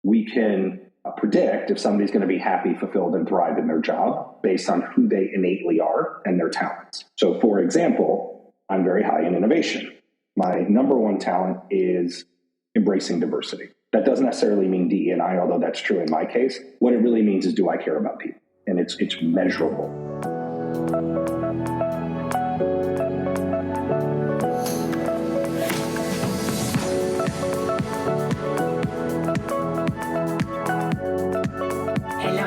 we can predict if somebody's going to be happy, fulfilled, and thrive in their job based on who they innately are and their talents. So, for example, I'm very high in innovation. My number one talent is embracing diversity. That doesn't necessarily mean DE&I, although that's true in my case. What it really means is, do I care about people? And it's measurable.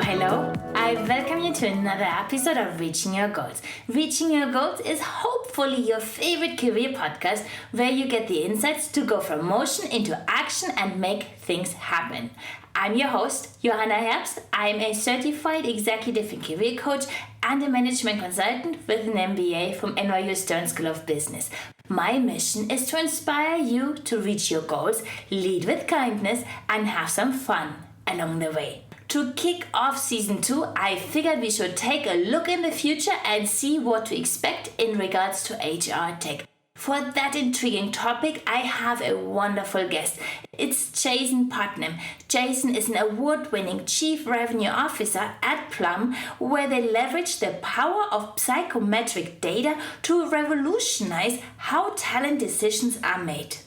Hello. I welcome you to another episode of Reaching Your Goals. Reaching Your Goals is hopefully your favorite career podcast where you get the insights to go from motion into action and make things happen. I'm your host, Johanna Herbst. I'm a certified executive and career coach and a management consultant with an MBA from NYU Stern School of Business. My mission is to inspire you to reach your goals, lead with kindness, and have some fun along the way. To kick off season 2, I figured we should take a look in the future and see what to expect in regards to HR tech. For that intriguing topic, I have a wonderful guest. It's Jason Putnam. Jason is an award-winning Chief Revenue Officer at Plum, where they leverage the power of psychometric data to revolutionize how talent decisions are made.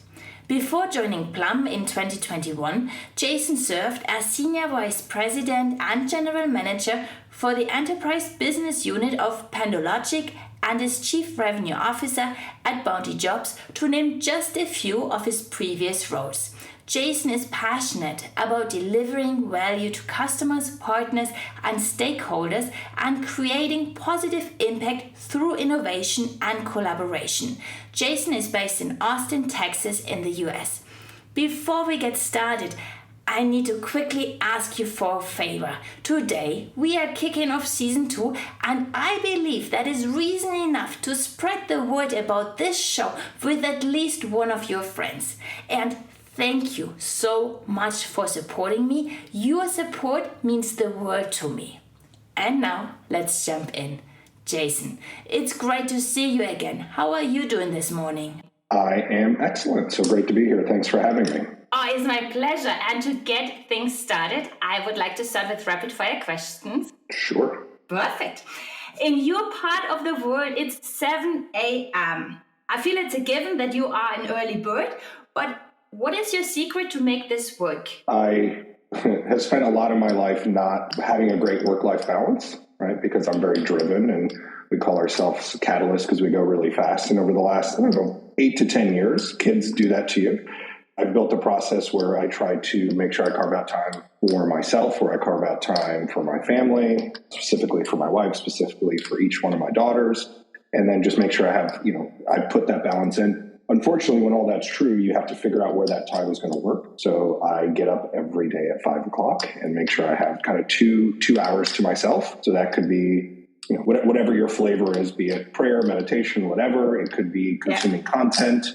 Before joining Plum in 2021, Jason served as Senior Vice President and General Manager for the Enterprise Business Unit of PandoLogic and as Chief Revenue Officer at BountyJobs, to name just a few of his previous roles. Jason is passionate about delivering value to customers, partners, and stakeholders and creating positive impact through innovation and collaboration. Jason is based in Austin, Texas, in the US. Before we get started, I need to quickly ask you for a favor. Today, we are kicking off season 2, and I believe that is reason enough to spread the word about this show with at least one of your friends. And thank you so much for supporting me. Your support means the world to me. And now, let's jump in. Jason, it's great to see you again. How are you doing this morning? I am excellent. So great to be here. Thanks for having me. Oh, it's my pleasure. And to get things started, I would like to start with rapid fire questions. Sure. Perfect. In your part of the world, it's 7 a.m. I feel it's a given that you are an early bird, but what is your secret to make this work? I have spent a lot of my life not having a great work-life balance, right? Because I'm very driven and we call ourselves catalysts because we go really fast. And over the last, 8 to 10 years, kids do that to you. I've built a process where I try to make sure I carve out time for myself, where I carve out time for my family, specifically for my wife, specifically for each one of my daughters, and then just make sure I have, I put that balance in. Unfortunately, when all that's true, you have to figure out where that time is going to work. So I get up every day at 5 o'clock and make sure I have kind of two hours to myself. So that could be, whatever your flavor is, be it prayer, meditation, whatever. It could be consuming content,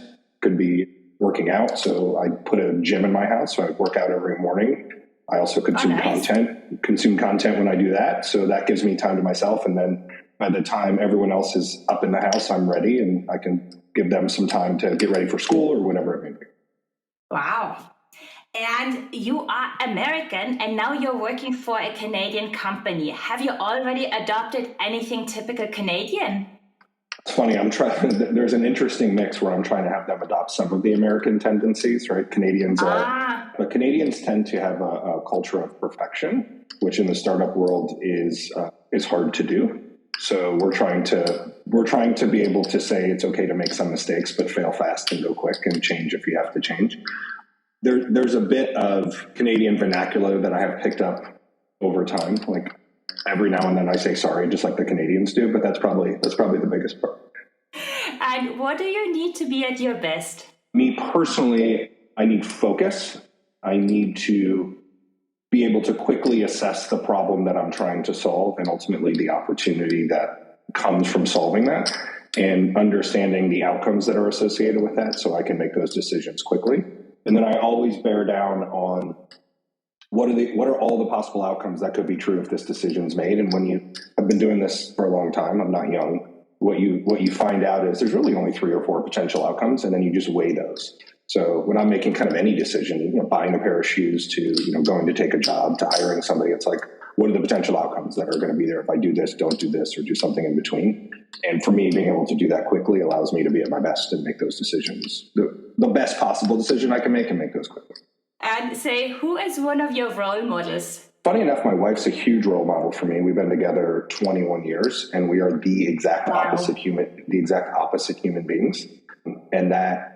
could be working out. So I put a gym in my house, so I work out every morning. I also consume content when I do that. So that gives me time to myself. And then by the time everyone else is up in the house, I'm ready and I can give them some time to get ready for school or whatever it may be. Wow. And you are American and now you're working for a Canadian company. Have you already adopted anything typical Canadian? It's funny, there's an interesting mix where I'm trying to have them adopt some of the American tendencies, right? But Canadians tend to have a culture of perfection, which in the startup world is hard to do. So we're trying to be able to say it's okay to make some mistakes, but fail fast and go quick and change if you have to change. There's a bit of Canadian vernacular that I have picked up over time, like every now and then I say sorry, just like the Canadians do, but that's probably the biggest part. And what do you need to be at your best? Me personally, I need focus. I need to be able to quickly assess the problem that I'm trying to solve and ultimately the opportunity that comes from solving that and understanding the outcomes that are associated with that so I can make those decisions quickly. And then I always bear down on what are all the possible outcomes that could be true if this decision's made. And when you have been doing this for a long time, I'm not young, what you find out is there's really only 3 or 4 potential outcomes, and then you just weigh those. So when I'm making kind of any decision, buying a pair of shoes to, going to take a job to hiring somebody, it's like, what are the potential outcomes that are going to be there if I do this, don't do this, or do something in between? And for me, being able to do that quickly allows me to be at my best and make those decisions, the best possible decision I can make, and make those quickly. And say, who is one of your role models? Funny enough, my wife's a huge role model for me. We've been together 21 years, and we are the exact opposite human beings. And that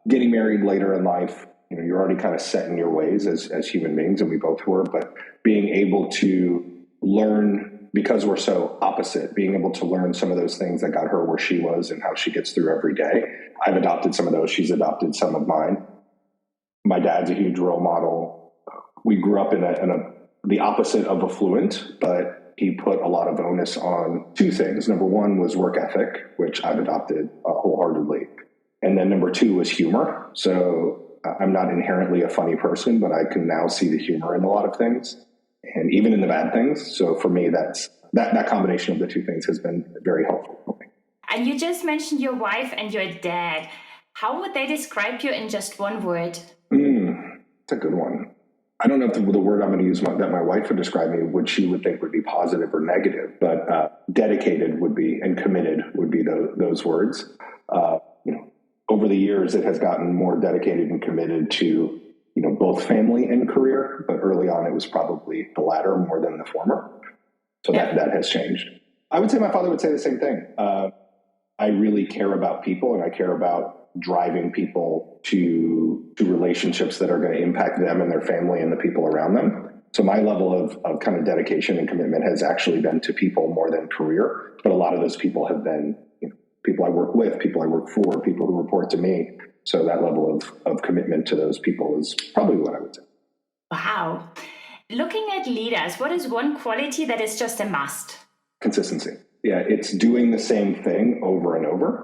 getting married later in life, you're already kind of set in your ways as human beings, and we both were. But being able to learn, because we're so opposite, being able to learn some of those things that got her where she was and how she gets through every day. I've adopted some of those. She's adopted some of mine. My dad's a huge role model. We grew up in the opposite of affluent, but he put a lot of onus on two things. Number one was work ethic, which I've adopted wholeheartedly. And then number two was humor. So I'm not inherently a funny person, but I can now see the humor in a lot of things, and even in the bad things. So for me, that combination of the two things has been very helpful for me. And you just mentioned your wife and your dad. How would they describe you in just one word? It's a good one. I don't know if the word I'm going to use that my wife would describe me, what she would think would be positive or negative, but dedicated would be, and committed would be those words. Over the years, it has gotten more dedicated and committed to, both family and career, but early on it was probably the latter more than the former. So that has changed. I would say my father would say the same thing. I really care about people, and I care about driving people to relationships that are going to impact them and their family and the people around them. So my level of kind of dedication and commitment has actually been to people more than career. But a lot of those people have been people I work with, people I work for, people who report to me. So that level of commitment to those people is probably what I would say. Wow. Looking at leaders, what is one quality that is just a must? Consistency. Yeah, it's doing the same thing over and over.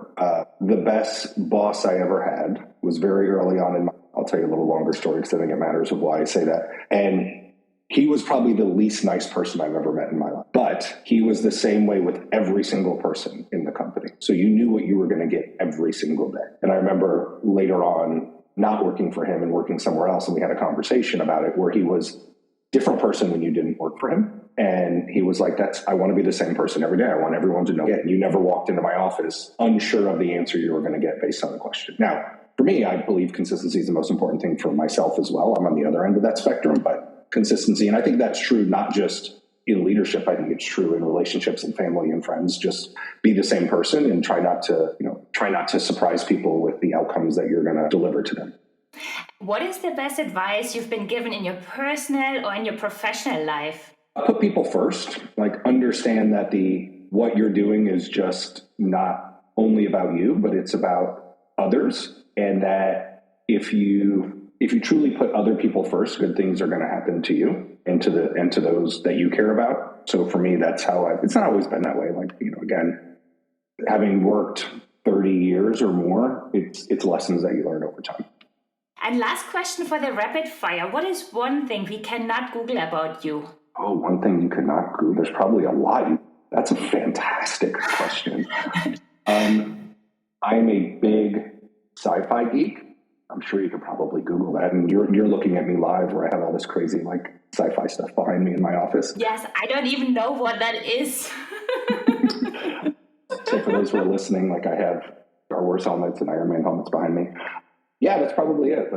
The best boss I ever had was very early on I'll tell you a little longer story because I think it matters of why I say that. And he was probably the least nice person I've ever met in my life. But he was the same way with every single person in the company. So you knew what you were going to get every single day. And I remember later on not working for him and working somewhere else, and we had a conversation about it where he was a different person when you didn't work for him. And he was like, I want to be the same person every day. I want everyone to know it. You never walked into my office unsure of the answer you were going to get based on the question. Now, for me, I believe consistency is the most important thing for myself as well. I'm on the other end of that spectrum, but consistency. And I think that's true, not just in leadership. I think it's true in relationships and family and friends. Just be the same person and try not to surprise people with the outcomes that you're going to deliver to them. What is the best advice you've been given in your personal or in your professional life? Put people first, understand that what you're doing is just not only about you, but it's about others. And that if you truly put other people first, good things are going to happen to you and to those that you care about. So for me, that's how it's not always been that way. Again, having worked 30 years or more, it's lessons that you learn over time. And last question for the rapid fire. What is one thing we cannot Google about you? Oh, one thing you could not Google. There's probably a lot. That's a fantastic question. I'm a big sci-fi geek. I'm sure you could probably Google that. And you're looking at me live where I have all this crazy sci-fi stuff behind me in my office. Yes, I don't even know what that is. So for those who are listening, I have Star Wars helmets and Iron Man helmets behind me. Yeah, that's probably it.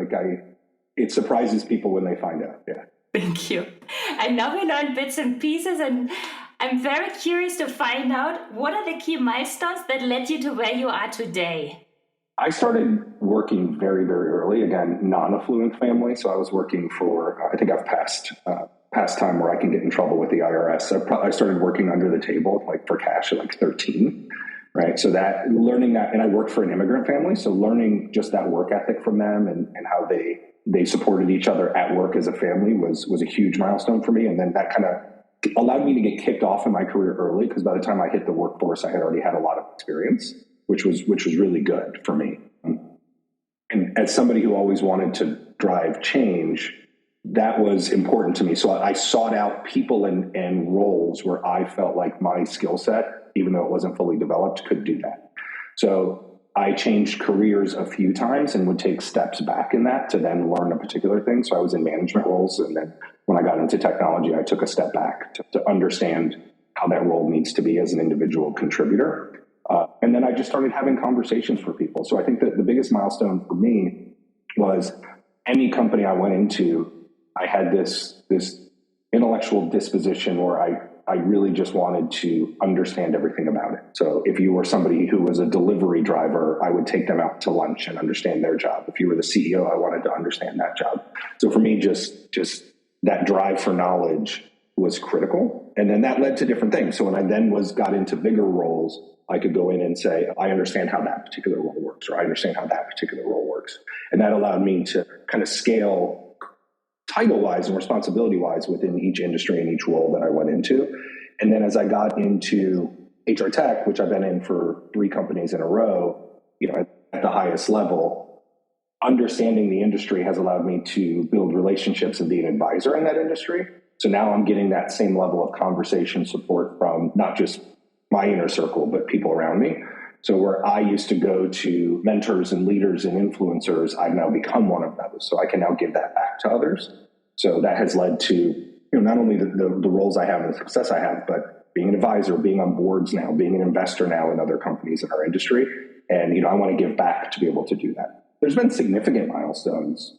It surprises people when they find out. Yeah. Thank you. And now we learned bits and pieces, and I'm very curious to find out what are the key milestones that led you to where you are today? I started working very, very early. Again, non-affluent family. So I was working for, I think I've passed time where I can get in trouble with the IRS. I started working under the table, for cash at 13. Right. So learning that, and I worked for an immigrant family. So learning just that work ethic from them and how they supported each other at work as a family was a huge milestone for me. And then that kind of allowed me to get kicked off in my career early, because by the time I hit the workforce, I had already had a lot of experience, which was really good for me. And as somebody who always wanted to drive change, that was important to me. So I sought out people and roles where I felt like my skill set, even though it wasn't fully developed, could do that. So I changed careers a few times and would take steps back in that to then learn a particular thing. So I was in management roles. And then when I got into technology, I took a step back to understand how that role needs to be as an individual contributor. And then I just started having conversations for people. So I think that the biggest milestone for me was any company I went into, I had this intellectual disposition where I really just wanted to understand everything about it. So if you were somebody who was a delivery driver, I would take them out to lunch and understand their job. If you were the CEO, I wanted to understand that job. So for me, just that drive for knowledge was critical. And then that led to different things. So when I then got into bigger roles, I could go in and say, I understand how that particular role works, or I understand how that particular role works. And that allowed me to kind of scale title-wise and responsibility-wise within each industry and each role that I went into. And then as I got into HR tech, which I've been in for 3 companies in a row, at the highest level, understanding the industry has allowed me to build relationships and be an advisor in that industry. So now I'm getting that same level of conversation support from not just my inner circle, but people around me. So where I used to go to mentors and leaders and influencers, I've now become one of those. So I can now give that back to others. So that has led to not only the roles I have and the success I have, but being an advisor, being on boards now, being an investor now in other companies in our industry. And I want to give back to be able to do that. There's been significant milestones.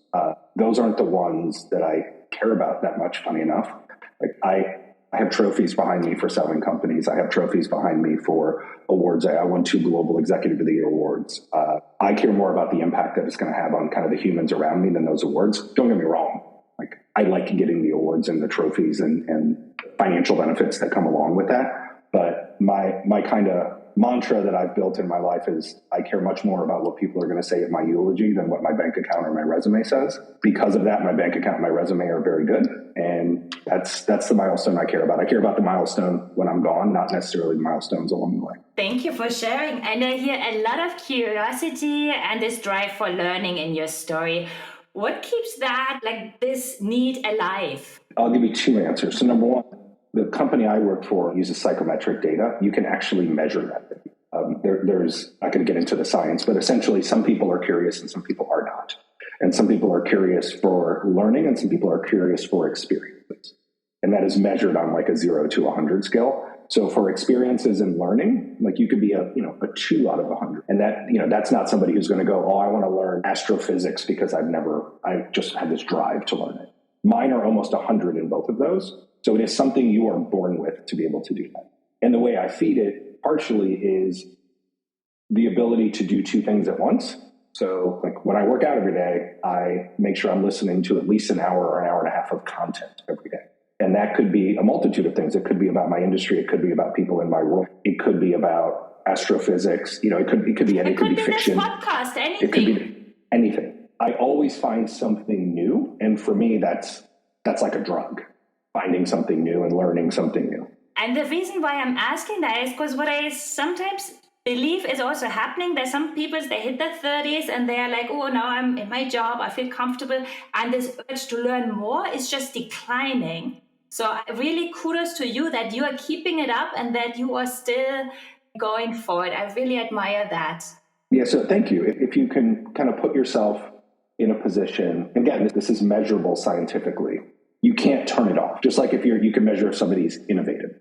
Those aren't the ones that I care about that much, funny enough. Like I have trophies behind me for selling companies. I have trophies behind me for awards. I won 2 Global Executive of the Year awards. I care more about the impact that it's going to have on kind of the humans around me than those awards. Don't get me wrong. Like I like getting the awards and the trophies and financial benefits that come along with that. But my kind of mantra that I've built in my life is I care much more about what people are going to say at my eulogy than what my bank account or my resume says. Because of that, my bank account and my resume are very good. And that's the milestone I care about. I care about the milestone when I'm gone, not necessarily the milestones along the way. Thank you for sharing. And I hear a lot of curiosity and this drive for learning in your story. What keeps this need alive? I'll give you 2 answers. So number one, the company I work for uses psychometric data. You can actually measure that. There's not going to get into the science, but essentially some people are curious and some people are not. And some people are curious for learning and some people are curious for experiences. And that is measured on like a 0 to 100 scale. So for experiences and learning, like you could be a 2 out of 100. And that, that's not somebody who's going to go, I want to learn astrophysics because I just had this drive to learn it. Mine are almost 100 in both of those. So it is something you are born with to be able to do that. And the way I feed it partially is the ability to do 2 things at once. So like when I work out every day, I make sure I'm listening to at least an hour or an hour and a half of content every day. And that could be a multitude of things. It could be about my industry. It could be about people in my world. It could be about astrophysics. It could be anything. It could be fiction. This podcast, anything. It could be anything. I always find something new. And for me, that's like a drug, finding something new and learning something new. And the reason why I'm asking that is because what I sometimes believe is also happening. There's some people, they hit their 30s and they are like, now I'm in my job, I feel comfortable. And this urge to learn more is just declining. So really kudos to you that you are keeping it up and that you are still going forward. I really admire that. Yeah, so thank you. If you can kind of put yourself in a position, again, this is measurable scientifically. You can't turn it off. Just like you can measure if somebody's innovative.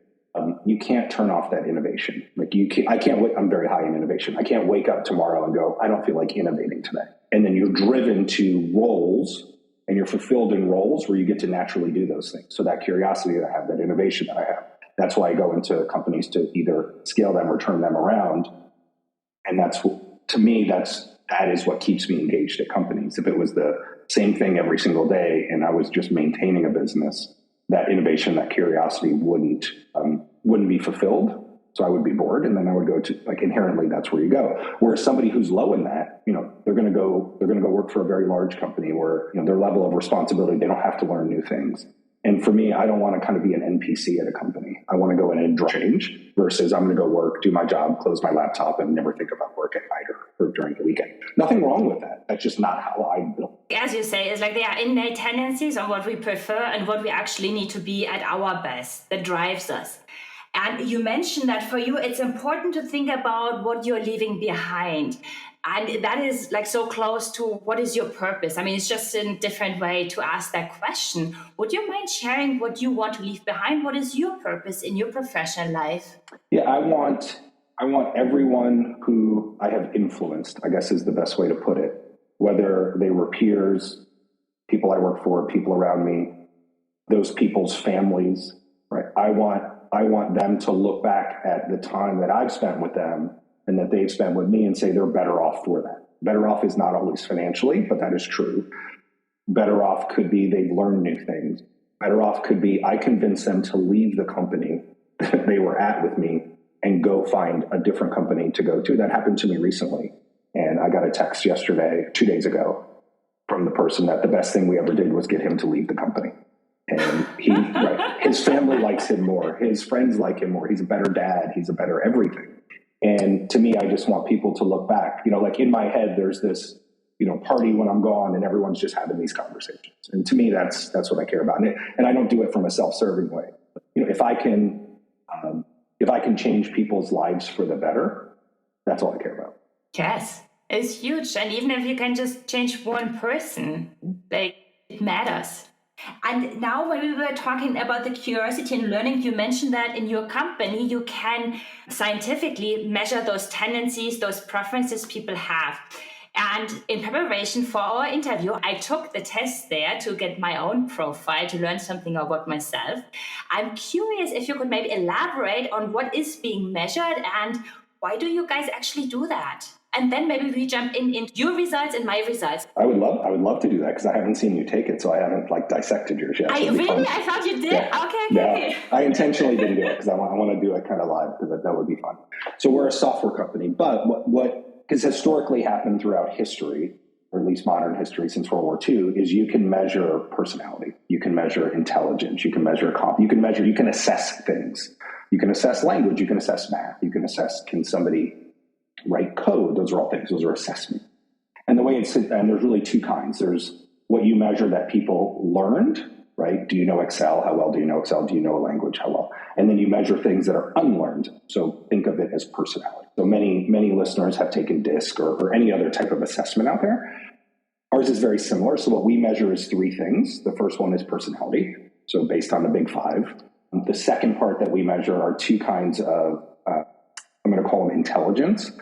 You can't turn off that innovation. I'm very high in innovation. I can't wake up tomorrow and go, I don't feel like innovating today. And then you're driven to roles and you're fulfilled in roles where you get to naturally do those things. So that curiosity that I have, that innovation that I have, that's why I go into companies to either scale them or turn them around. And to me, that is what keeps me engaged at companies. If it was the same thing every single day and I was just maintaining a business, that innovation, that curiosity wouldn't be fulfilled. So I would be bored, and then I would go to inherently that's where you go. Whereas somebody who's low in that, they're going to go work for a very large company where their level of responsibility, they don't have to learn new things. And for me, I don't want to kind of be an NPC at a company. I want to go in and change versus I'm going to go work, do my job, close my laptop, and never think about work at night or during the weekend. Nothing wrong with that. That's just not how I built. As you say, it's like there are innate tendencies on what we prefer and what we actually need to be at our best that drives us. And you mentioned that for you, it's important to think about what you're leaving behind. And that is like so close to what is your purpose? I mean, it's just a different way to ask that question. Would you mind sharing what you want to leave behind? What is your purpose in your professional life? Yeah, I want everyone who I have influenced, I guess is the best way to put it, whether they were peers, people I work for, people around me, those people's families, right? I want them to look back at the time that I've spent with them and that they've spent with me and say they're better off for that. Better off is not always financially, but that is true. Better off could be they've learned new things. Better off could be I convinced them to leave the company that they were at with me and go find a different company to go to. That happened to me recently. And I got a text yesterday, 2 days ago, from the person that the best thing we ever did was get him to leave the company. And his family likes him more. His friends like him more. He's a better dad. He's a better everything. And to me, I just want people to look back, like in my head, there's this, party when I'm gone and everyone's just having these conversations. And to me, that's what I care about. And I don't do it from a self-serving way. If I can change people's lives for the better, that's all I care about. Yes, it's huge. And even if you can just change one person, it matters. And now when we were talking about the curiosity and learning, you mentioned that in your company, you can scientifically measure those tendencies, those preferences people have. And in preparation for our interview, I took the test there to get my own profile, to learn something about myself. I'm curious if you could maybe elaborate on what is being measured and why do you guys actually do that? And then maybe we jump into your results and my results. I would love to do that because I haven't seen you take it, so I haven't dissected yours yet. Really? I thought you did. Yeah. Okay. Yeah. I intentionally didn't do it because I want to do it kind of live because that would be fun. So we're a software company, but what has historically happened throughout history, or at least modern history since World War II, is you can measure personality, you can measure intelligence, you can measure you can assess things, you can assess language, you can assess math, you can assess can somebody write code. Those are all things. Those are assessment. And there's really two kinds. There's what you measure that people learned, right? Do you know Excel? How well do you know Excel? Do you know a language? How well? And then you measure things that are unlearned. So think of it as personality. So many listeners have taken DISC or any other type of assessment out there. Ours is very similar. So what we measure is three things. The first one is personality. So based on the big five. The second part that we measure are two kinds of, I'm going to call them intelligence.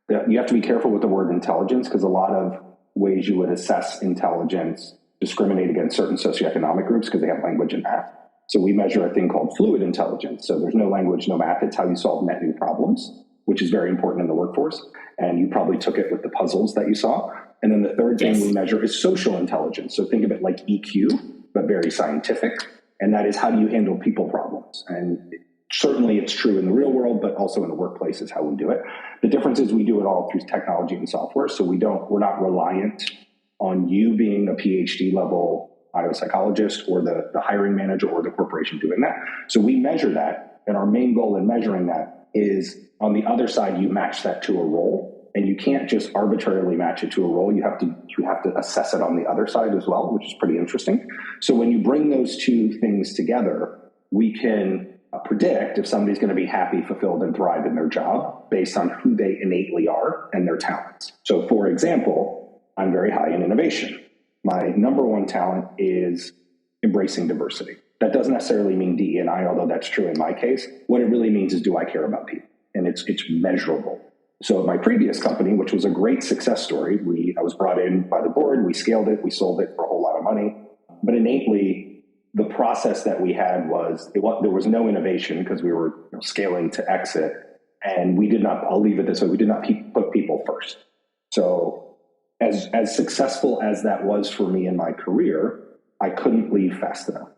You have to be careful with the word intelligence because a lot of ways you would assess intelligence discriminate against certain socioeconomic groups because they have language and math. So we measure a thing called fluid intelligence. So there's no language, no math. It's how you solve net new problems, which is very important in the workforce. And you probably took it with the puzzles that you saw. And then the third thing we measure is social intelligence. So think of it like EQ, but very scientific. And that is how do you handle people problems? And certainly it's true in the real world, but also in the workplace is how we do it. The difference is we do it all through technology and software. So we're not reliant on you being a PhD level biopsychologist or the hiring manager or the corporation doing that. So we measure that. And our main goal in measuring that is on the other side, you match that to a role. And you can't just arbitrarily match it to a role. You have to assess it on the other side as well, which is pretty interesting. So when you bring those two things together, we can predict if somebody's going to be happy, fulfilled, and thrive in their job based on who they innately are and their talents. So for example, I'm very high in innovation. My number one talent is embracing diversity. That doesn't necessarily mean DE&I, although that's true in my case. What it really means is, do I care about people? And it's measurable. So at my previous company, which was a great success story, I was brought in by the board, we scaled it, we sold it for a whole lot of money. But innately, the process that we had was, there was no innovation because we were scaling to exit. And I'll leave it this way, we did not put people first. So as successful as that was for me in my career, I couldn't leave fast enough.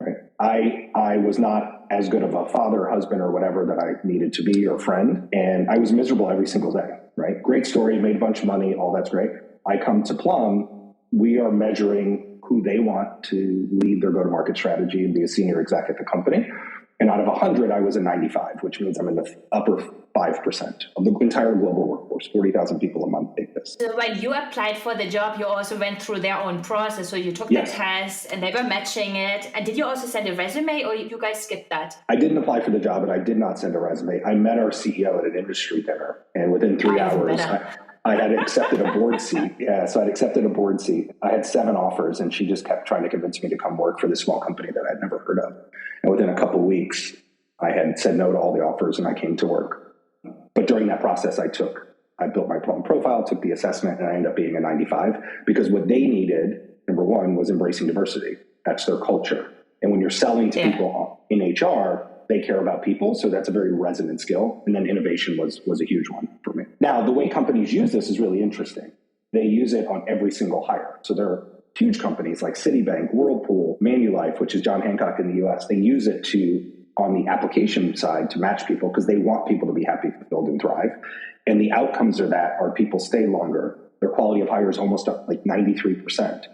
Right? I was not as good of a father, husband, or whatever that I needed to be, or friend. And I was miserable every single day, right? Great story, made a bunch of money, all that's great. I come to Plum, we are measuring who they want to lead their go-to-market strategy and be a senior exec at the company. And out of 100, I was a 95, which means I'm in the upper 5% 5% of the entire global workforce. 40,000 people a month take this. So when you applied for the job, you also went through their own process. So you took the test and they were matching it. And did you also send a resume or you guys skipped that? I didn't apply for the job, and I did not send a resume. I met our CEO at an industry dinner, and within 3 hours, I had accepted a board seat. Yeah, so I'd accepted a board seat. I had 7 offers, and she just kept trying to convince me to come work for this small company that I'd never heard of. And within a couple of weeks, I had said no to all the offers, and I came to work. But during that process, I built my Plum profile, took the assessment, and I ended up being a 95 because what they needed, number one, was embracing diversity. That's their culture. And when you're selling to people in HR, they care about people. So that's a very resonant skill. And then innovation was a huge one for me. Now, the way companies use this is really interesting. They use it on every single hire. So there are huge companies like Citibank, Whirlpool, Manulife, which is John Hancock in the US. They use it on the application side to match people because they want people to be happy, fulfilled, and thrive. And the outcomes of that are people stay longer. Their quality of hire is almost up like 93%.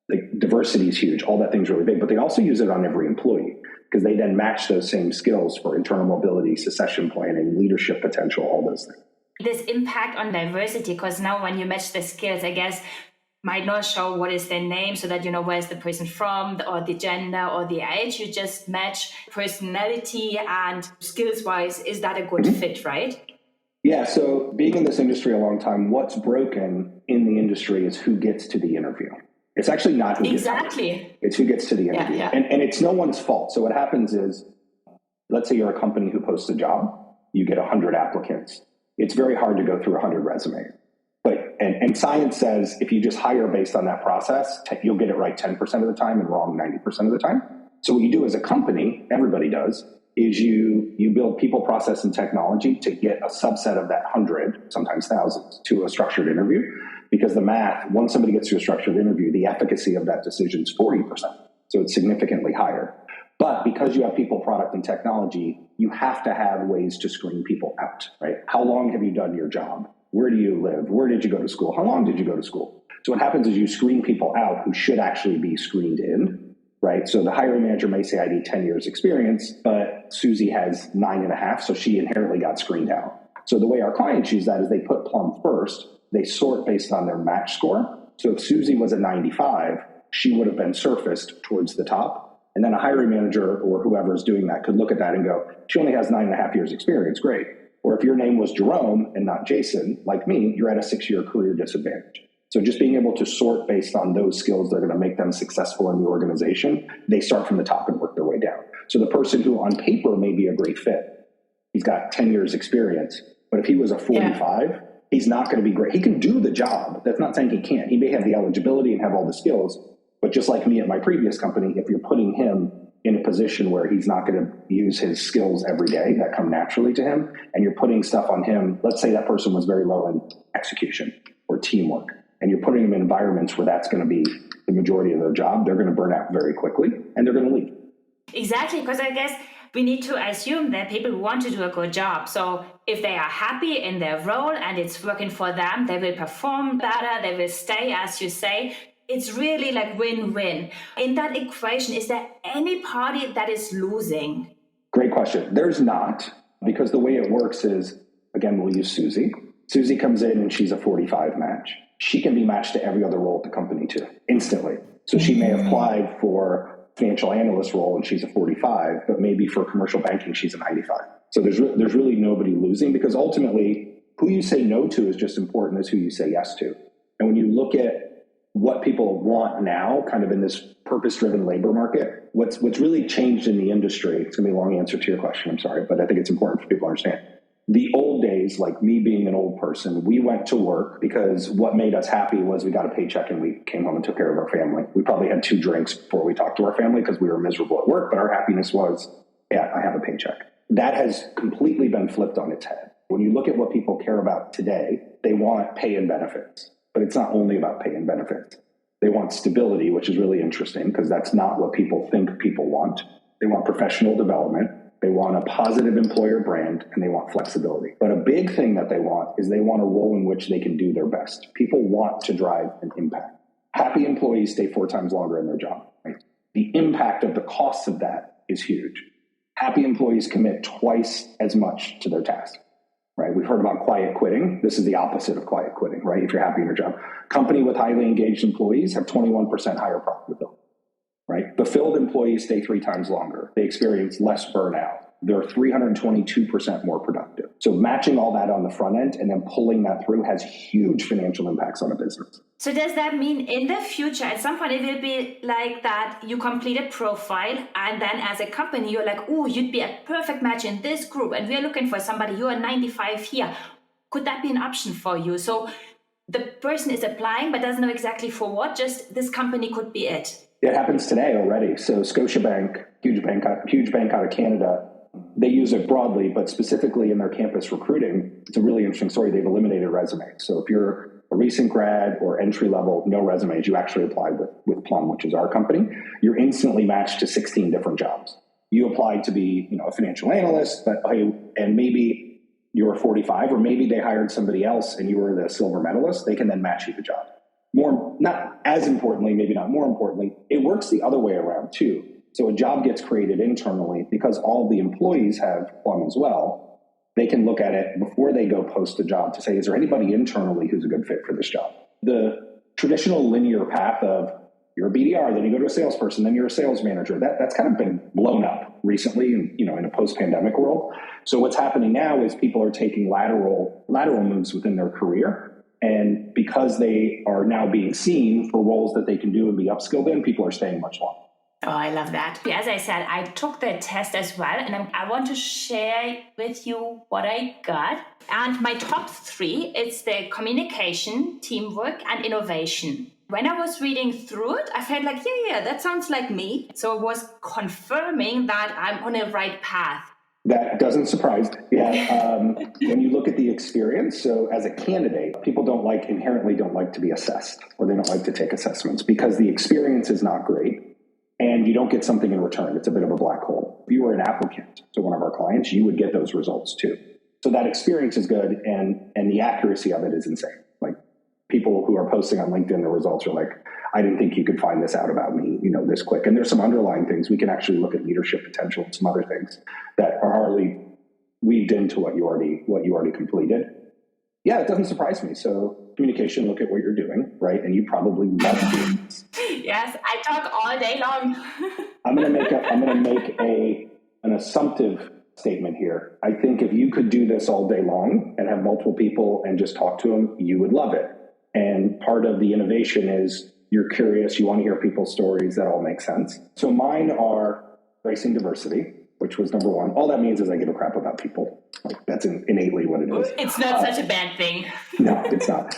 Like diversity is huge. All that thing's really big, but they also use it on every employee because they then match those same skills for internal mobility, succession planning, leadership potential, all those things. This impact on diversity, because now when you match the skills, I guess, might not show what is their name so that you know where's the person from or the gender or the age. You just match personality and skills wise. Is that a good fit, right? Yeah. So being in this industry a long time, what's broken in the industry is who gets to the interview. It's actually not who gets to the interview. It's who gets to the interview. Yeah. And it's no one's fault. So what happens is, let's say you're a company who posts a job, you get 100 applicants. It's very hard to go through 100 resumes. And science says if you just hire based on that process, you'll get it right 10% of the time and wrong 90% of the time. So what you do as a company, everybody does, is you build people, process, and technology to get a subset of that 100, sometimes thousands, to a structured interview. Because the math, once somebody gets to a structured interview, the efficacy of that decision is 40%. So it's significantly higher. But because you have people, product, and technology, you have to have ways to screen people out, right? How long have you done your job? Where do you live? Where did you go to school? How long did you go to school? So what happens is you screen people out who should actually be screened in, right? So the hiring manager may say, I need 10 years experience, but Susie has 9.5, so she inherently got screened out. So the way our clients use that is they put Plum first. They sort based on their match score. So if Susie was a 95, she would have been surfaced towards the top. And then a hiring manager or whoever is doing that could look at that and go, she only has 9.5 years experience, great. Or if your name was Jerome and not Jason, like me, you're at a 6-year career disadvantage. So just being able to sort based on those skills that are going to make them successful in the organization, they start from the top and work their way down. So the person who on paper may be a great fit, he's got 10 years experience, but if he was a 45, he's not going to be great. He can do the job. That's not saying he can't. He may have the eligibility and have all the skills, but just like me at my previous company, if you're putting him in a position where he's not going to use his skills every day that come naturally to him, and you're putting stuff on him, let's say that person was very low in execution or teamwork, and you're putting them in environments where that's going to be the majority of their job, they're going to burn out very quickly and they're going to leave. Exactly, because I guess we need to assume that people want to do a good job. So if they are happy in their role and it's working for them, they will perform better, they will stay, as you say. It's really like win-win. In that equation, is there any party that is losing? Great question. There's not, because the way it works is, again, we'll use Susie. Susie comes in and she's a 45 match. She can be matched to every other role at the company too, instantly. So she may have applied for financial analyst role and she's a 45, but maybe for commercial banking, she's a 95. So there's really nobody losing, because ultimately who you say no to is just important as who you say yes to. And when you look at what people want now, kind of in this purpose-driven labor market, what's really changed in the industry, it's going to be a long answer to your question, I'm sorry, but I think it's important for people to understand. The old days, like me being an old person, we went to work because what made us happy was we got a paycheck and we came home and took care of our family. We probably had 2 drinks before we talked to our family because we were miserable at work, but our happiness was, yeah, I have a paycheck. That has completely been flipped on its head. When you look at what people care about today, they want pay and benefits. But it's not only about pay and benefits. They want stability, which is really interesting because that's not what people think people want. They want professional development. They want a positive employer brand, and they want flexibility. But a big thing that they want is they want a role in which they can do their best. People want to drive an impact. Happy employees stay 4 times longer in their job. Right? The impact of the costs of that is huge. Happy employees commit twice as much to their task. right? We've heard about quiet quitting. This is the opposite of quiet quitting, right? If you're happy in your job. Company with highly engaged employees have 21% higher profitability, right? Fulfilled employees stay 3 times longer. They experience less burnout. They're 322% more productive. So matching all that on the front end and then pulling that through has huge financial impacts on a business. So does that mean in the future, at some point, it will be like that you complete a profile and then as a company, you're like, oh, you'd be a perfect match in this group and we're looking for somebody, you're 95 here. Could that be an option for you? So the person is applying but doesn't know exactly for what, just this company could be it. It happens today already. So Scotiabank, huge bank out of Canada, they use it broadly, but specifically in their campus recruiting, it's a really interesting story. They've eliminated resumes. So if you're a recent grad or entry level, no resumes, you actually apply with Plum, which is our company. You're instantly matched to 16 different jobs. You applied to be, a financial analyst, and maybe you were 45, or maybe they hired somebody else and you were the silver medalist. They can then match you the job. Not as importantly, maybe not more importantly, it works the other way around too. So a job gets created internally because all the employees have Plum as well. They can look at it before they go post a job to say, is there anybody internally who's a good fit for this job? The traditional linear path of you're a BDR, then you go to a salesperson, then you're a sales manager. That's kind of been blown up recently in a post-pandemic world. So what's happening now is people are taking lateral moves within their career. And because they are now being seen for roles that they can do and be upskilled in, people are staying much longer. Oh, I love that. As I said, I took the test as well, and I want to share with you what I got. And my top 3, it's the communication, teamwork, and innovation. When I was reading through it, I felt like, yeah, that sounds like me. So it was confirming that I'm on a right path. That doesn't surprise me. Yeah. When you look at the experience, so as a candidate, people inherently don't like to be assessed, or they don't like to take assessments because the experience is not great. And you don't get something in return. It's a bit of a black hole. If you were an applicant to one of our clients, you would get those results too. So that experience is good, and the accuracy of it is insane. Like people who are posting on LinkedIn, the results are like, I didn't think you could find this out about me, this quick. And there's some underlying things. We can actually look at leadership potential and some other things that are hardly weaved into what you already completed. Yeah, it doesn't surprise me. So communication, look at what you're doing, right? And you probably love doing this. Yes, I talk all day long. I'm going to make an assumptive statement here. I think if you could do this all day long and have multiple people and just talk to them, you would love it. And part of the innovation is you're curious, you want to hear people's stories that all make sense. So mine are embracing diversity, which was number 1. All that means is I give a crap about people. Like that's innately what it is. It's not such a bad thing. No, it's not.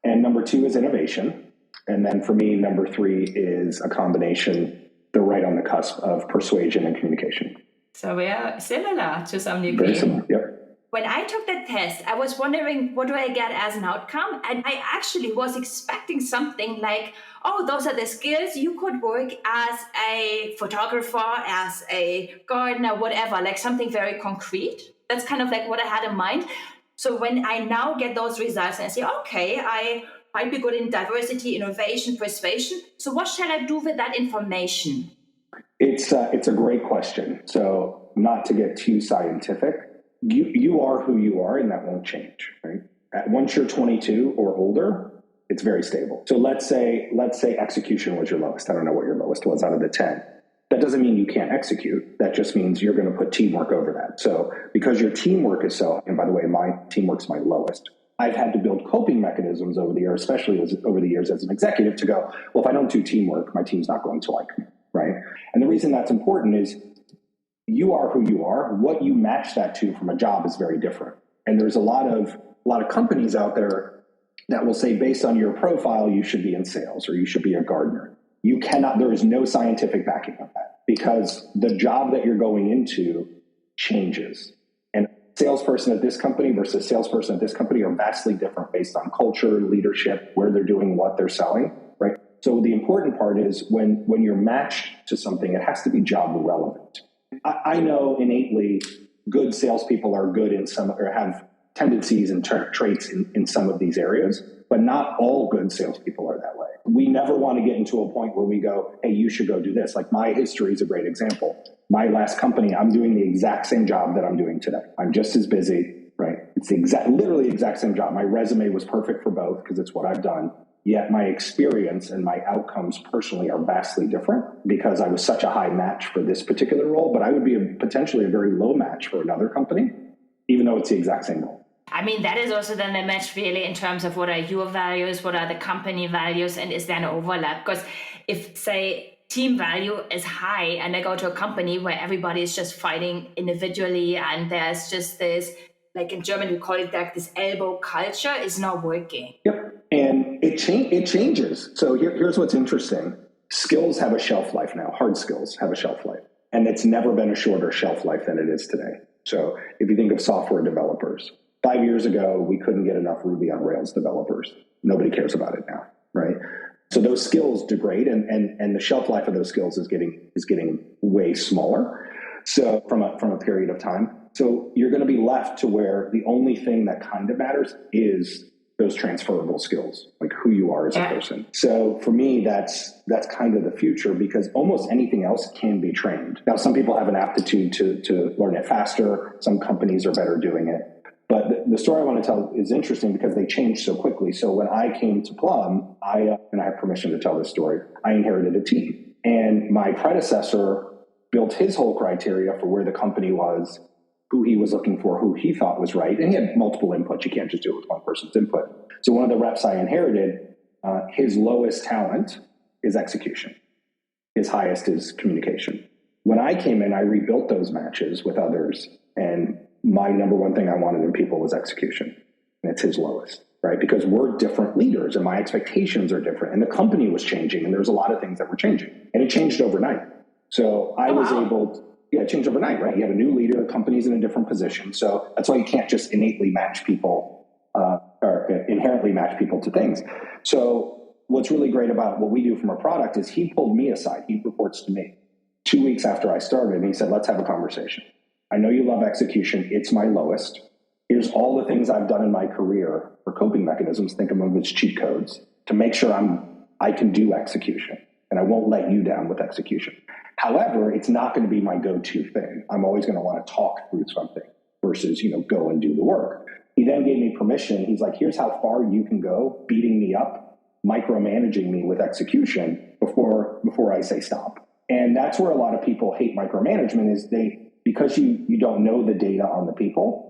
And number 2 is innovation. And then for me, number 3 is a combination. They're right on the cusp of persuasion and communication. So we are similar to some degree. Very similar, yep. When I took the test, I was wondering, what do I get as an outcome? And I actually was expecting something like, oh, those are the skills. You could work as a photographer, as a gardener, whatever, like something very concrete. That's kind of like what I had in mind. So when I now get those results and I say, okay, I might be good in diversity, innovation, persuasion. So what shall I do with that information? It's a great question. So not to get too scientific, you are who you are, and that won't change, right? Once you're 22 or older, it's very stable. So let's say execution was your lowest. I don't know what your lowest was out of the 10. That doesn't mean you can't execute. That just means you're going to put teamwork over that. So because your teamwork is and by the way, my teamwork's my lowest. I've had to build coping mechanisms over the years, especially over the years as an executive, to go, well, if I don't do teamwork, my team's not going to like me, right? And the reason that's important is you are who you are. What you match that to from a job is very different. And there's a lot of companies out there that will say, based on your profile, you should be in sales or you should be a gardener. There is no scientific backing of that because the job that you're going into changes. And salesperson at this company versus salesperson at this company are vastly different based on culture, leadership, where they're doing what they're selling, right? So the important part is when you're matched to something, it has to be job relevant. I know innately good salespeople are good in some, or have tendencies and traits in some of these areas, but not all good salespeople are that way. We never want to get into a point where we go, hey, you should go do this. Like my history is a great example. My last company, I'm doing the exact same job that I'm doing today. I'm just as busy, right? It's literally the exact same job. My resume was perfect for both because it's what I've done. Yet my experience and my outcomes personally are vastly different because I was such a high match for this particular role, but I would be potentially a very low match for another company, even though it's the exact same role. I mean, that is also then the match really in terms of what are your values, what are the company values, and is there an overlap? Because if, say, team value is high and I go to a company where everybody is just fighting individually and there's just this, like in German, we call it like this elbow culture, is not working. Yep. And it changes. So here's what's interesting. Skills have a shelf life now. Hard skills have a shelf life. And it's never been a shorter shelf life than it is today. So if you think of software developers, 5 years ago, we couldn't get enough Ruby on Rails developers. Nobody cares about it now, right? So those skills degrade and the shelf life of those skills is getting way smaller. So from a period of time. So you're going to be left to where the only thing that kind of matters is those transferable skills, like who you are as a person. So for me, that's kind of the future because almost anything else can be trained. Now, some people have an aptitude to learn it faster. Some companies are better doing it. But the story I want to tell is interesting because they changed so quickly. So when I came to Plum, and I have permission to tell this story, I inherited a team. And my predecessor built his whole criteria for where the company was, who he was looking for, who he thought was right. And he had multiple inputs. You can't just do it with one person's input. So one of the reps I inherited, his lowest talent is execution. His highest is communication. When I came in, I rebuilt those matches with others. And my number one thing I wanted in people was execution. And it's his lowest, right? Because we're different leaders and my expectations are different. And the company was changing and there's a lot of things that were changing. And it changed overnight. So I was able it changed overnight, right? You have a new leader, the company's in a different position. So that's why you can't just innately match people or inherently match people to things. So what's really great about what we do from a product is he pulled me aside. He reports to me 2 weeks after I started. And he said, let's have a conversation. I know you love execution. It's my lowest. Here's all the things I've done in my career for coping mechanisms. Think of them as cheat codes to make sure I can do execution. And I won't let you down with execution. However, it's not going to be my go-to thing. I'm always going to want to talk through something versus, go and do the work. He then gave me permission. He's like, here's how far you can go, beating me up, micromanaging me with execution before I say stop. And that's where a lot of people hate micromanagement is because you don't know the data on the people,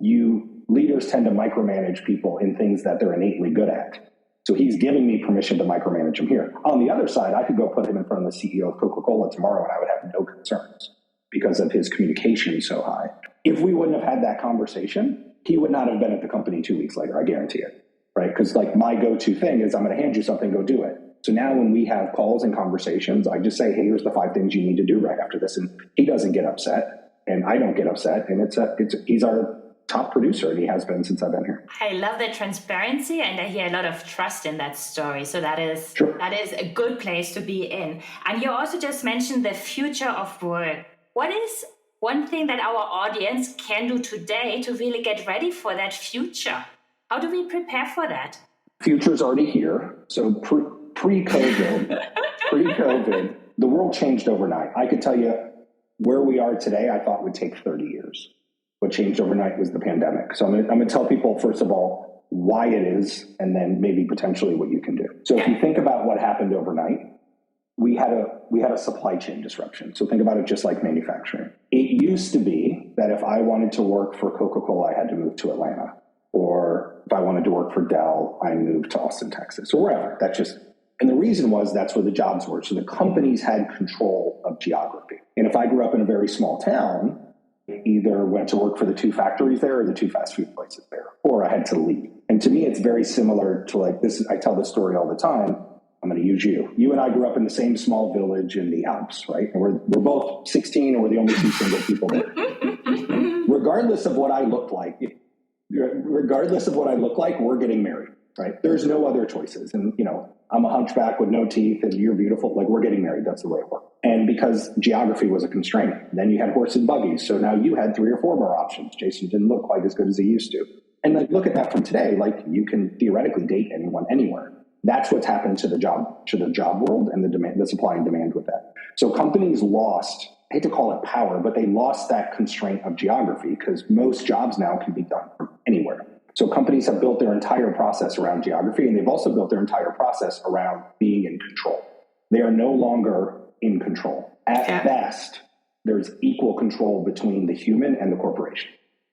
leaders tend to micromanage people in things that they're innately good at. So he's giving me permission to micromanage him here. On the other side, I could go put him in front of the CEO of Coca-Cola tomorrow and I would have no concerns because of his communication so high. If we wouldn't have had that conversation, he would not have been at the company 2 weeks later. I guarantee it, right? Because my go-to thing is I'm going to hand you something, go do it. So now when we have calls and conversations, I just say, hey, here's the 5 things you need to do right after this. And he doesn't get upset and I don't get upset. And he's our top producer, and he has been since I've been here. I love the transparency, and I hear a lot of trust in that story. So that is a good place to be in. And you also just mentioned the future of work. What is one thing that our audience can do today to really get ready for that future? How do we prepare for that? Future's already here. So pre-COVID, the world changed overnight. I could tell you where we are today, I thought would take 30 years. What changed overnight was the pandemic. So I'm going to tell people, first of all, why it is, and then maybe potentially what you can do. So if you think about what happened overnight, we had a supply chain disruption. So think about it just like manufacturing. It used to be that if I wanted to work for Coca-Cola, I had to move to Atlanta. Or if I wanted to work for Dell, I moved to Austin, Texas, or wherever. And the reason was that's where the jobs were. So the companies had control of geography. And if I grew up in a very small town, either went to work for the 2 factories there or the 2 fast food places there, or I had to leave. And to me, it's very similar to I tell this story all the time. I'm going to use you. You and I grew up in the same small village in the Alps, right? And we're both 16 and we're the only 2 single people there. Regardless of what I look like, we're getting married, right? There's no other choices. And, I'm a hunchback with no teeth and you're beautiful. We're getting married. That's the way it worked. And because geography was a constraint, then you had horse and buggies. So now you had 3 or 4 more options. Jason didn't look quite as good as he used to. And look at that from today. You can theoretically date anyone anywhere. That's what's happened to the job world and the supply and demand with that. So companies lost, I hate to call it power, but they lost that constraint of geography because most jobs now can be done from anywhere. So companies have built their entire process around geography, and they've also built their entire process around being in control. They are no longer in control. At best, there's equal control between the human and the corporation,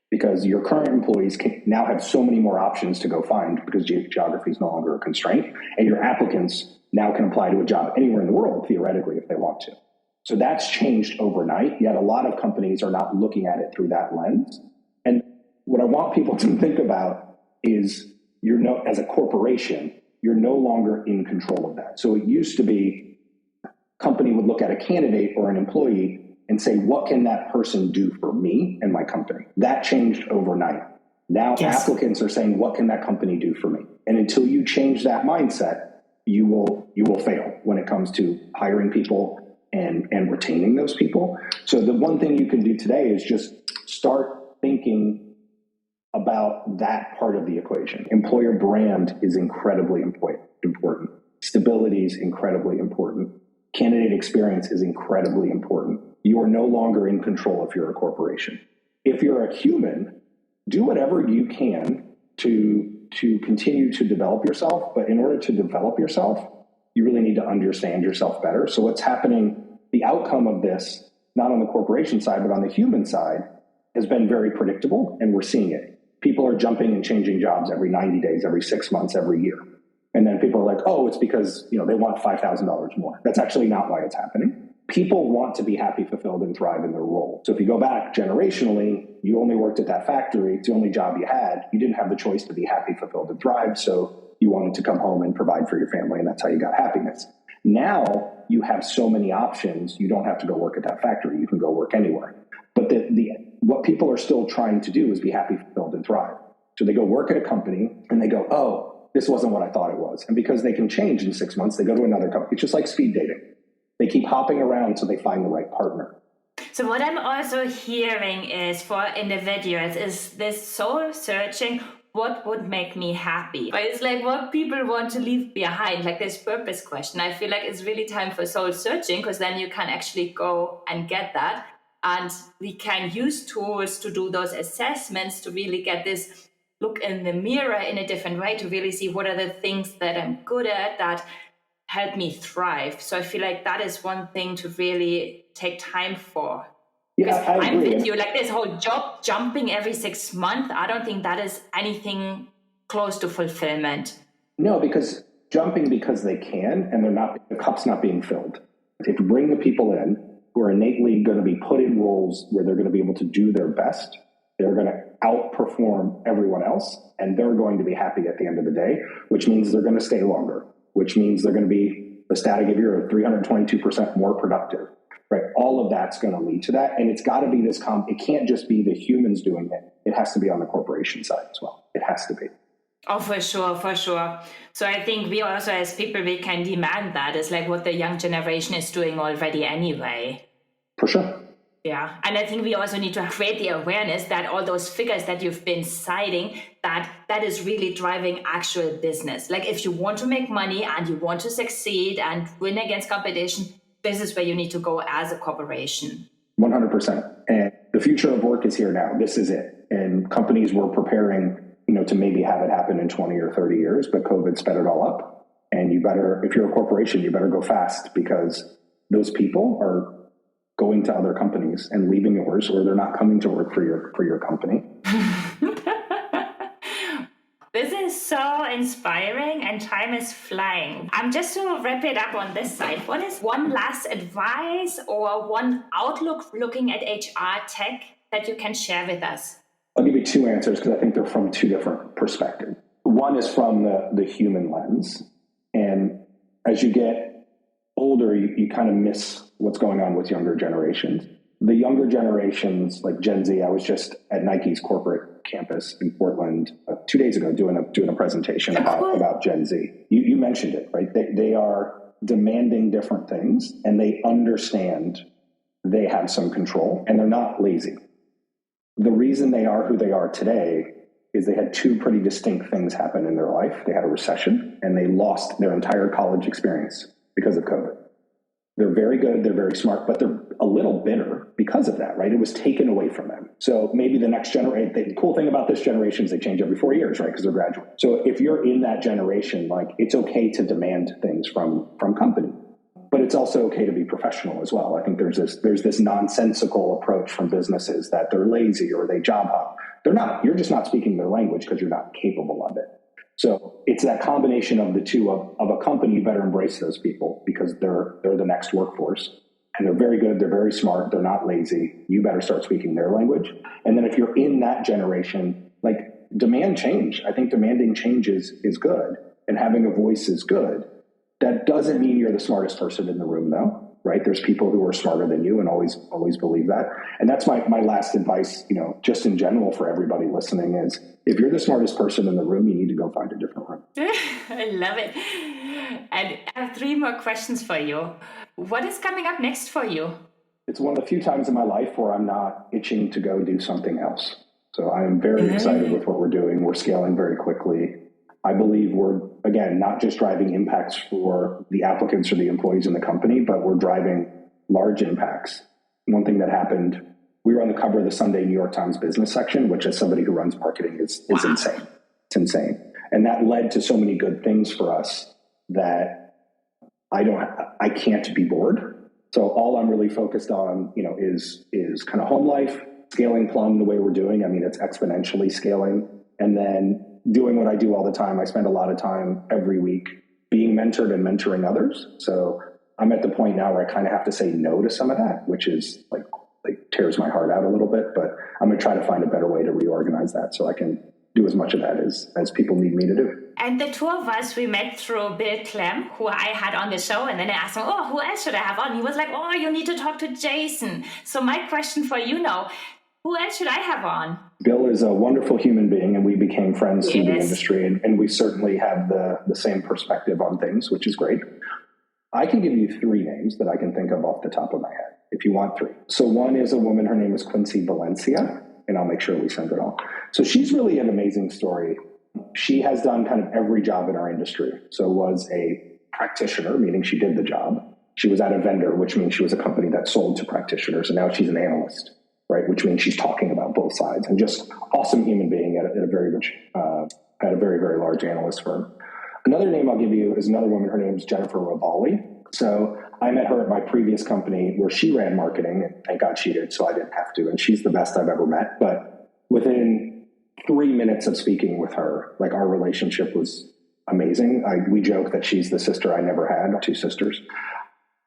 because your current employees can now have so many more options to go find because geography is no longer a constraint, and your applicants now can apply to a job anywhere in the world, theoretically, if they want to. So that's changed overnight, yet a lot of companies are not looking at it through that lens. And what I want people to think about is as a corporation, you're no longer in control of that. So it used to be a company would look at a candidate or an employee and say, what can that person do for me and my company? That changed overnight. Now applicants are saying, what can that company do for me? And until you change that mindset, you will fail when it comes to hiring people and retaining those people. So the one thing you can do today is just start thinking about that part of the equation. Employer brand is incredibly important. Stability is incredibly important. Candidate experience is incredibly important. You are no longer in control if you're a corporation. If you're a human, do whatever you can to continue to develop yourself. But in order to develop yourself, you really need to understand yourself better. So what's happening, the outcome of this, not on the corporation side, but on the human side, has been very predictable, and we're seeing it. People are jumping and changing jobs every 90 days, every 6 months, every year. And then people are like, oh, it's because they want $5,000 more. That's actually not why it's happening. People want to be happy, fulfilled, and thrive in their role. So if you go back generationally, you only worked at that factory. It's the only job you had. You didn't have the choice to be happy, fulfilled, and thrive. So you wanted to come home and provide for your family, and that's how you got happiness. Now you have so many options. You don't have to go work at that factory. You can go work anywhere. But what people are still trying to do is be happy, fulfilled, and thrive. So they go work at a company and they go, oh, this wasn't what I thought it was. And because they can change in 6 months, they go to another company. It's just like speed dating. They keep hopping around until they find the right partner. So what I'm also hearing is for individuals is this soul searching, what would make me happy? But it's like what people want to leave behind, like this purpose question. I feel like it's really time for soul searching, because then you can actually go and get that. And we can use tools to do those assessments to really get this look in the mirror in a different way, to really see what are the things that I'm good at that help me thrive. So I feel like that is one thing to really take time for. Yeah, I'm with you, like this whole job jumping every 6 months, I don't think that is anything close to fulfillment. No, because jumping because they can, and the cup's not being filled. If you bring the people in who are innately going to be put in roles where they're going to be able to do their best, they're going to outperform everyone else, and they're going to be happy at the end of the day, which means they're going to stay longer, which means they're going to be, the stat I give you, 322% more productive, right? All of that's going to lead to that. And it's got to be it can't just be the humans doing it. It has to be on the corporation side as well. It has to be. Oh, for sure, for sure. So I think we also, as people, we can demand that. It's like what the young generation is doing already anyway. For sure. Yeah. And I think we also need to create the awareness that all those figures that you've been citing, that is really driving actual business. Like if you want to make money and you want to succeed and win against competition, this is where you need to go as a corporation. 100%. And the future of work is here now. This is it. And companies were preparing to maybe have it happen in 20 or 30 years, but COVID sped it all up. And if you're a corporation, you better go fast, because those people are going to other companies and leaving yours, or they're not coming to work for your company. This is so inspiring, and time is flying. Just to wrap it up on this side, what is one last advice or one outlook looking at HR tech that you can share with us? I'll give you two answers, because I think they're from two different perspectives. One is from the human lens. And as you get older, you kind of miss what's going on with younger generations. The younger generations, like Gen Z, I was just at Nike's corporate campus in Portland 2 days ago doing a presentation about Gen Z. You mentioned it, right? They are demanding different things, and they understand they have some control, and they're not lazy. The reason they are who they are today is they had two pretty distinct things happen in their life. They had a recession, and they lost their entire college experience because of COVID. They're very good, they're very smart, but they're a little bitter because of that, right? It was taken away from them. So maybe the next generation, the cool thing about this generation is they change every 4 years, right? Because they're graduating. So if you're in that generation, like it's okay to demand things from company, but it's also okay to be professional as well. I think there's this nonsensical approach from businesses that they're lazy or they job hop. They're not. You're just not speaking their language because you're not capable of it. So it's that combination of the two of a company better embrace those people because they're the next workforce. And they're very good, they're very smart, they're not lazy. You better start speaking their language. And then if you're in that generation, like demand change. I think demanding change is good and having a voice is good. That doesn't mean you're the smartest person in the room though, right? There's people who are smarter than you and always believe that. And that's my last advice, just in general for everybody listening is if you're the smartest person in the room, you need to go find a different room. I love it. And I have 3 more questions for you. What is coming up next for you? It's one of the few times in my life where I'm not itching to go do something else. So I am very excited with what we're doing. We're scaling very quickly. I believe we're, again, not just driving impacts for the applicants or the employees in the company, but we're driving large impacts. One thing that happened, we were on the cover of the Sunday New York Times business section, which as somebody who runs marketing is insane. It's insane. And that led to so many good things for us that I can't be bored. So all I'm really focused on, is kind of home life, scaling Plum the way we're doing. I mean, it's exponentially scaling. And then doing what I do all the time. I spend a lot of time every week being mentored and mentoring others. So I'm at the point now where I kind of have to say no to some of that, which is like tears my heart out a little bit, but I'm going to try to find a better way to reorganize that so I can do as much of that as people need me to do. And the 2 of us, we met through Bill Clem, who I had on the show. And then I asked him, who else should I have on? He was like, you need to talk to Jason. So my question for you now, who else should I have on? Bill is a wonderful human being, and we became friends through the industry. And we certainly have the same perspective on things, which is great. I can give you 3 names that I can think of off the top of my head, if you want 3. So one is a woman, her name is Quincy Valencia, and I'll make sure we send it all. So she's really an amazing story. She has done kind of every job in our industry. So was a practitioner, meaning she did the job. She was at a vendor, which means she was a company that sold to practitioners. And now she's an analyst, right? Which means she's talking about both sides and just awesome human being at a very rich, at a very, very large analyst firm. Another name I'll give you is another woman. Her name is Jennifer Ravalli. So I met her at my previous company where she ran marketing, and thank God she did, so I didn't have to. And she's the best I've ever met. But within 3 minutes of speaking with her, like our relationship was amazing. We joke that she's the sister I never had, 2 sisters.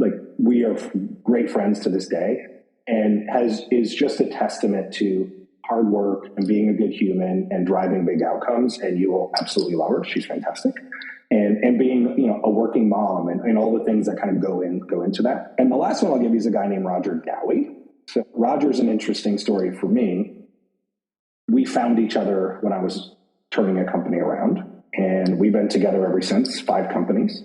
Like we are great friends to this day, and is just a testament to hard work and being a good human and driving big outcomes. And you will absolutely love her. She's fantastic. And being, a working mom and all the things that kind of go into that. And the last one I'll give you is a guy named Roger Dowie. So Roger's an interesting story for me. We found each other when I was turning a company around, and we've been together ever since, 5 companies.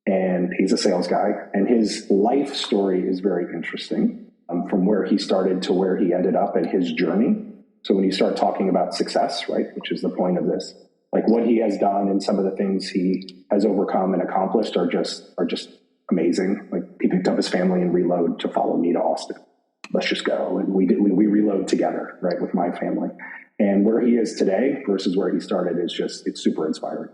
And he's a sales guy, and his life story is very interesting, from where he started to where he ended up and his journey. So when you start talking about success, right, which is the point of this, like what he has done and some of the things he has overcome and accomplished are just amazing. Like he picked up his family and reload to follow me to Austin. Let's just go. And we reload together, right, with my family. And where he is today versus where he started is it's super inspiring.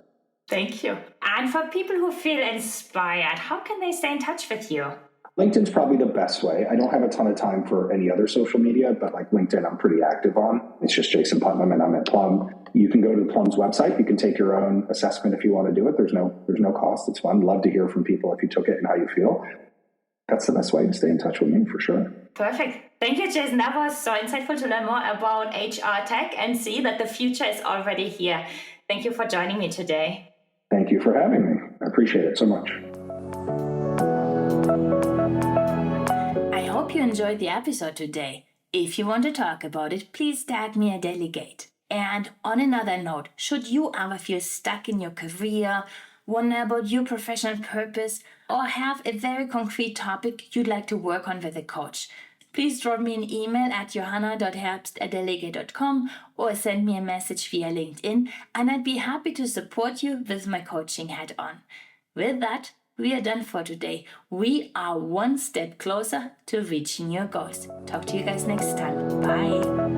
Thank you. And for people who feel inspired, how can they stay in touch with you? LinkedIn's probably the best way. I don't have a ton of time for any other social media, but like LinkedIn, I'm pretty active on. It's just Jason Putnam, and I'm at Plum. You can go to Plum's website. You can take your own assessment if you want to do it. There's no cost. It's fun. Love to hear from people if you took it and how you feel. That's the best way to stay in touch with me, for sure. Perfect. Thank you, Jason. That was so insightful to learn more about HR tech and see that the future is already here. Thank you for joining me today. Thank you for having me. I appreciate it so much. I hope you enjoyed the episode today. If you want to talk about it, please tag me at Delygate. And on another note, should you ever feel stuck in your career, wonder about your professional purpose, or have a very concrete topic you'd like to work on with a coach, please drop me an email at johanna.herbst@delygate.com or send me a message via LinkedIn, and I'd be happy to support you with my coaching hat on. With that, we are done for today. We are one step closer to reaching your goals. Talk to you guys next time. Bye.